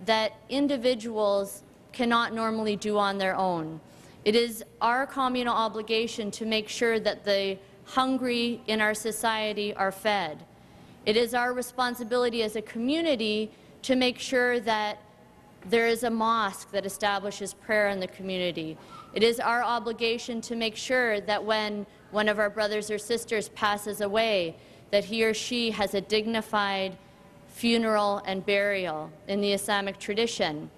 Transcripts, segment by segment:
that individuals cannot normally do on their own. It is our communal obligation to make sure that the hungry in our society are fed. It is our responsibility as a community to make sure that there is a mosque that establishes prayer in the community. It is our obligation to make sure that when one of our brothers or sisters passes away, that he or she has a dignified funeral and burial in the Islamic tradition.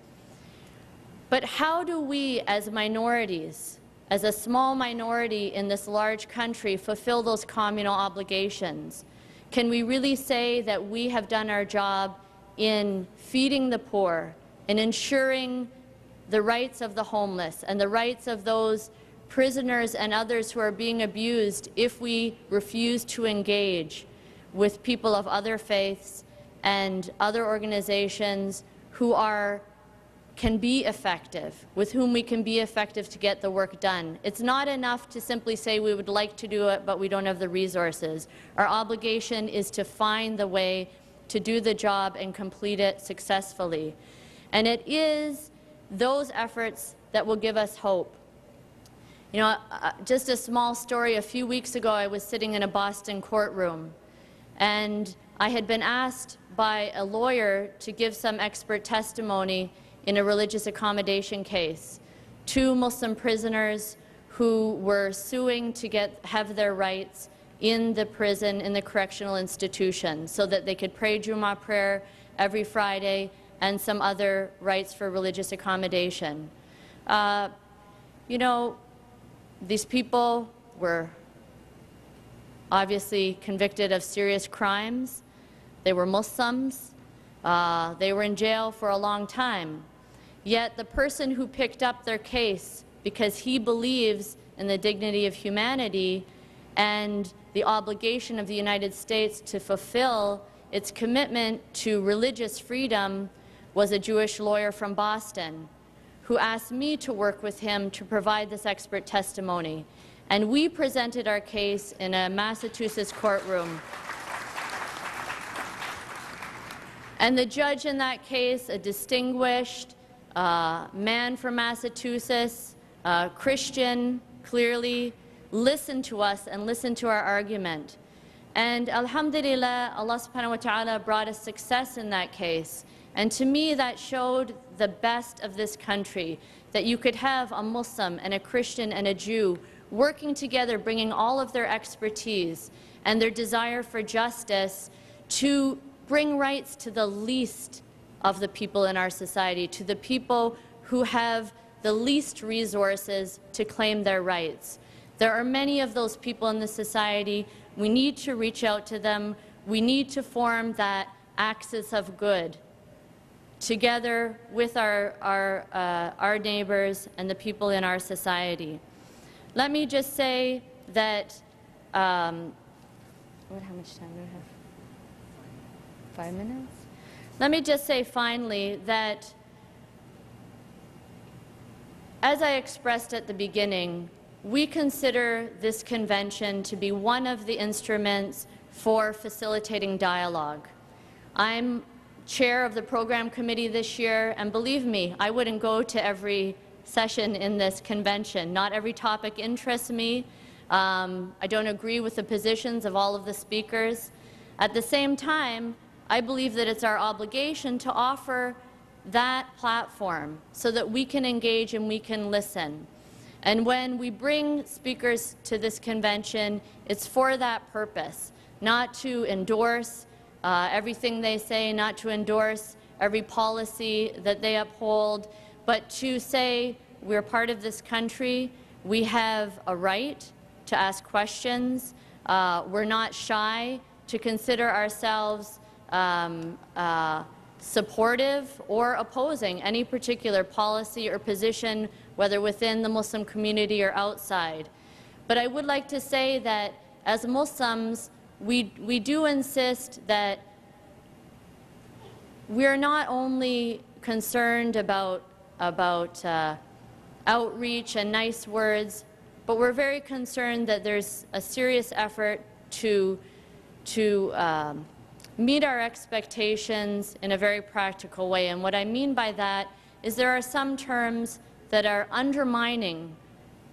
But how do we as minorities, as a small minority in this large country, fulfill those communal obligations? Can we really say that we have done our job in feeding the poor, in ensuring the rights of the homeless and the rights of those prisoners and others who are being abused if we refuse to engage with people of other faiths and other organizations who can be effective, with whom we can be effective to get the work done? It's not enough to simply say we would like to do it, but we don't have the resources. Our obligation is to find the way to do the job and complete it successfully. And it is those efforts that will give us hope. You know, just a small story. A few weeks ago, I was sitting in a Boston courtroom, and I had been asked by a lawyer to give some expert testimony in a religious accommodation case. 2 Muslim prisoners who were suing to have their rights in the prison, in the correctional institution, so that they could pray Jummah prayer every Friday and some other rights for religious accommodation. You know, these people were obviously convicted of serious crimes. They were Muslims. They were in jail for a long time. Yet the person who picked up their case, because he believes in the dignity of humanity and the obligation of the United States to fulfill its commitment to religious freedom, was a Jewish lawyer from Boston who asked me to work with him to provide this expert testimony. And we presented our case in a Massachusetts courtroom. And the judge in that case, a distinguished man from Massachusetts, Christian, clearly, listened to us and listened to our argument. And alhamdulillah, Allah subhanahu wa ta'ala brought us success in that case. And to me, that showed the best of this country, that you could have a Muslim and a Christian and a Jew working together, bringing all of their expertise and their desire for justice to bring rights to the least of the people in our society, to the people who have the least resources to claim their rights. There are many of those people in the society. We need to reach out to them. We need to form that axis of good together with our neighbors and the people in our society. Let me just say that, how much time do we have? 5 minutes? Let me just say finally that, as I expressed at the beginning, we consider this convention to be one of the instruments for facilitating dialogue. I'm chair of the program committee this year, and believe me, I wouldn't go to every session in this convention. Not every topic interests me. I don't agree with the positions of all of the speakers. At the same time, I believe that it's our obligation to offer that platform so that we can engage and we can listen. And when we bring speakers to this convention, it's for that purpose, not to endorse everything they say, not to endorse every policy that they uphold, but to say we're part of this country, we have a right to ask questions, we're not shy to consider ourselves supportive or opposing any particular policy or position, whether within the Muslim community or outside. But I would like to say that as Muslims, we do insist that we're not only concerned about outreach and nice words, but we're very concerned that there's a serious effort to meet our expectations in a very practical way. And what I mean by that is there are some terms that are undermining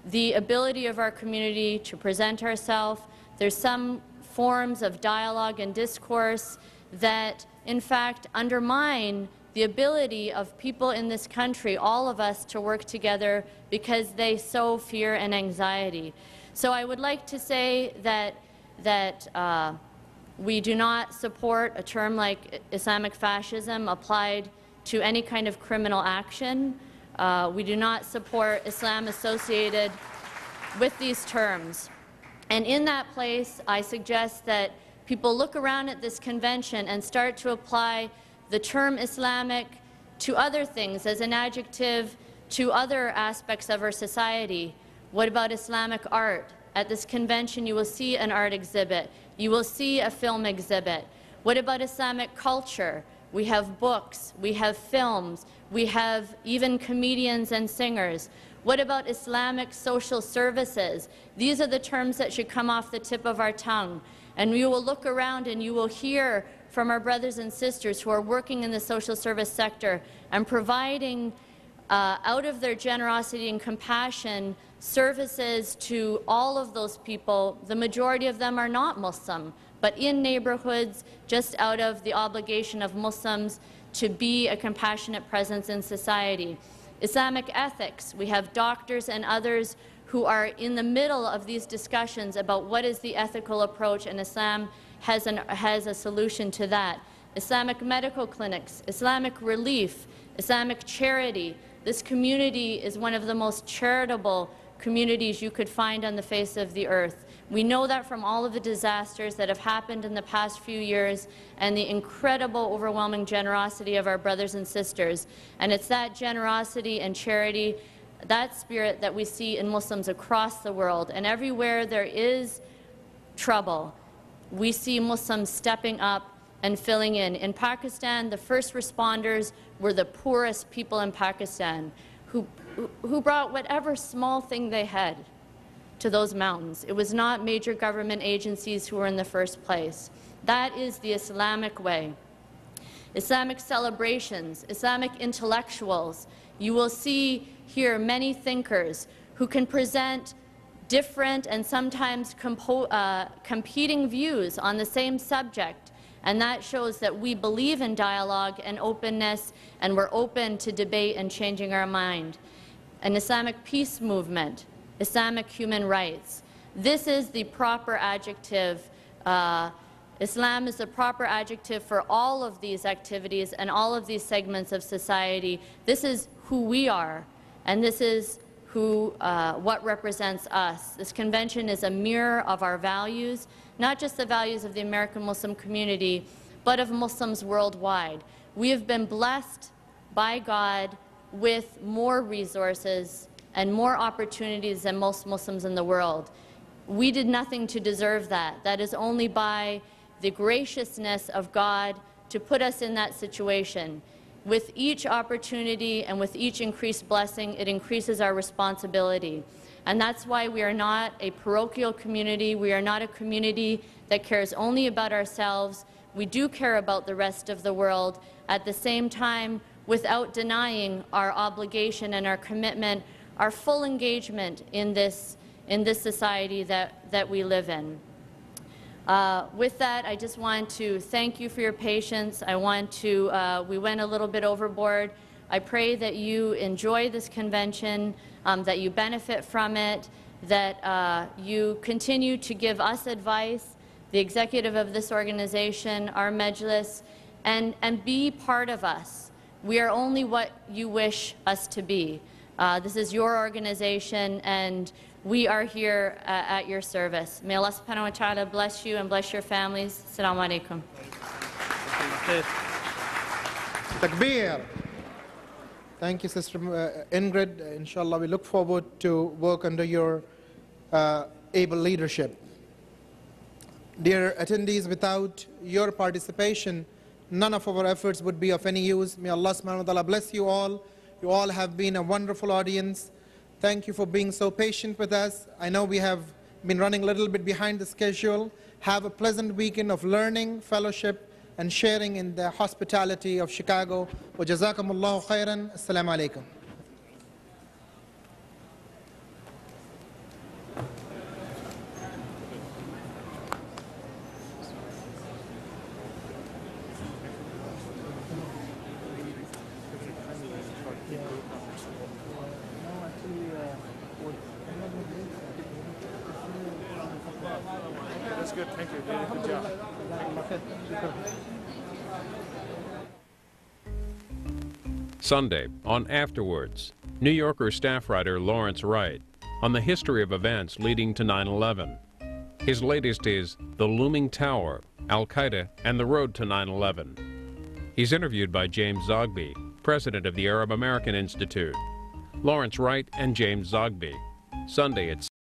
the ability of our community to present ourselves. There's some forms of dialogue and discourse that, in fact, undermine the ability of people in this country, all of us, to work together because they sow fear and anxiety. So I would like to say that we do not support a term like Islamic fascism applied to any kind of criminal action. We do not support Islam associated with these terms. And in that place, I suggest that people look around at this convention and start to apply the term Islamic to other things as an adjective to other aspects of our society. What about Islamic art? At this convention, you will see an art exhibit. You will see a film exhibit. What about Islamic culture? We have books, we have films, we have even comedians and singers. What about Islamic social services? These are the terms that should come off the tip of our tongue. And you will look around and you will hear from our brothers and sisters who are working in the social service sector and providing, out of their generosity and compassion, services to all of those people. The majority of them are not Muslim, but in neighborhoods, just out of the obligation of Muslims to be a compassionate presence in society. Islamic ethics, we have doctors and others who are in the middle of these discussions about what is the ethical approach, and Islam has a solution to that. Islamic medical clinics, Islamic relief, Islamic charity. This community is one of the most charitable communities you could find on the face of the earth. We know that from all of the disasters that have happened in the past few years and the incredible, overwhelming generosity of our brothers and sisters. And it's that generosity and charity, that spirit that we see in Muslims across the world. And everywhere there is trouble, we see Muslims stepping up and filling in. In Pakistan, the first responders were the poorest people in Pakistan who brought whatever small thing they had to those mountains. It was not major government agencies who were in the first place. That is the Islamic way. Islamic celebrations, Islamic intellectuals. You will see here many thinkers who can present different and sometimes competing views on the same subject. And that shows that we believe in dialogue and openness, and we're open to debate and changing our mind. An Islamic peace movement, Islamic human rights. This is the proper adjective. Islam is the proper adjective for all of these activities and all of these segments of society. This is who we are, and this is what represents us. This convention is a mirror of our values, not just the values of the American Muslim community, but of Muslims worldwide. We have been blessed by God with more resources and more opportunities than most Muslims in the world. We did nothing to deserve that. That is only by the graciousness of God to put us in that situation. With each opportunity and with each increased blessing, it increases our responsibility. And that's why we are not a parochial community. We are not a community that cares only about ourselves. We do care about the rest of the world. At the same time, without denying our obligation and our commitment, our full engagement in this society that we live in. With that, I just want to thank you for your patience. I want to, we went a little bit overboard. I pray that you enjoy this convention, that you benefit from it, that you continue to give us advice, the executive of this organization, our Majlis, and be part of us. We are only what you wish us to be. This is your organization, and we are here at your service. May Allah subhanahu wa ta'ala bless you and bless your families. Assalamu alaikum. Takbir. Thank you, Sister Ingrid. Inshallah, we look forward to work under your able leadership. Dear attendees, without your participation, none of our efforts would be of any use. May Allah subhanahu wa ta'ala bless you all. You all have been a wonderful audience. Thank you for being so patient with us. I know we have been running a little bit behind the schedule. Have a pleasant weekend of learning, fellowship, and sharing in the hospitality of Chicago. Wa jazakumullahu khairan. Assalamu alaikum. That's good, thank you. Good job. Sunday, on Afterwards, New Yorker staff writer Lawrence Wright on the history of events leading to 9/11. His latest is The Looming Tower, Al-Qaeda and the Road to 9/11. He's interviewed by James Zogby, president of the Arab American Institute. Lawrence Wright and James Zogby, Sunday at